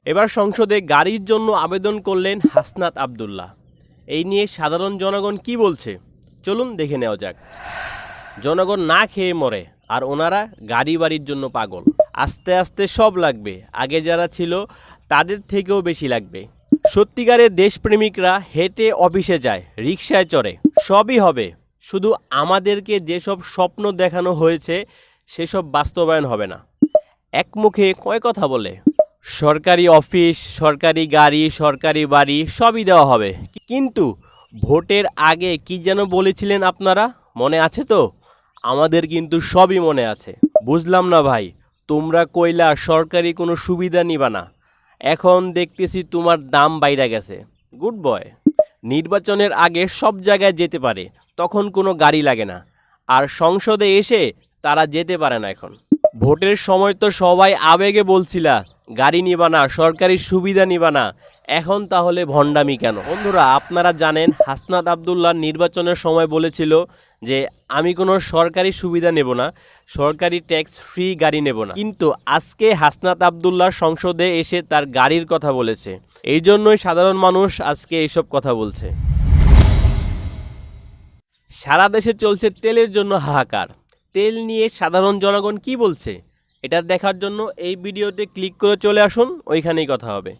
এবার সংসদে গাড়ির জন্য আবেদন করলেন হাসনাত আব্দুল্লাহ। এই নিয়ে সাধারণ জনগণ কি বলছে চলুন দেখে নেওয়া যাক। জনগণ না খেয়ে মরে আর ওনারা গাড়ি বাড়ির জন্য পাগল। আস্তে আস্তে সব লাগবে, আগে যারা ছিল তাদের থেকেও বেশি লাগবে। সত্যিকারের দেশপ্রেমিকরা হেঁটে অফিসে যায়, রিকশায় চড়ে, সবই হবে, শুধু আমাদেরকে যেসব স্বপ্ন দেখানো হয়েছে সেসব বাস্তবায়ন হবে না। এক মুখে কয় কথা বলে, সরকারি অফিস, সরকারি গাড়ি, সরকারি বাড়ি সবই দেওয়া হবে, কিন্তু ভোটের আগে কি যেন বলেছিলেন আপনারা, মনে আছে তো? আমাদের কিন্তু সবই মনে আছে। বুঝলাম না ভাই, তোমরা কইলা সরকারি কোনো সুবিধা নিবা না, এখন দেখতেছি তোমার দাম বাইরা গেছে। Good boy. নির্বাচনের আগে সব জায়গায় যেতে পারে, তখন কোনো গাড়ি লাগে না, আর সংসদে এসে তারা যেতে পারে না। এখন ভোটের সময় তো সবাই আবেগে বলছিলা গাড়ি নিবা না, সরকারি সুবিধা নিবা না, এখন তাহলে ভণ্ডামি কেন? বন্ধুরা, আপনারা জানেন হাসনাত আব্দুল্লাহ নির্বাচনের সময় বলেছিল যে আমি কোনো সরকারি সুবিধা নেব না, সরকারি ট্যাক্স ফ্রি গাড়ি নেব না, কিন্তু আজকে হাসনাত আব্দুল্লাহ সংসদে এসে তার গাড়ির কথা বলেছে। এই জন্যই সাধারণ মানুষ আজকে এইসব কথা বলছে। সারা দেশে চলছে তেলের জন্য হাহাকার। তেল নিয়ে সাধারণ জনগণ কি বলছে এটা দেখার জন্য এই ভিডিওতে ক্লিক করে চলে আসুন, ওইখানেই কথা হবে।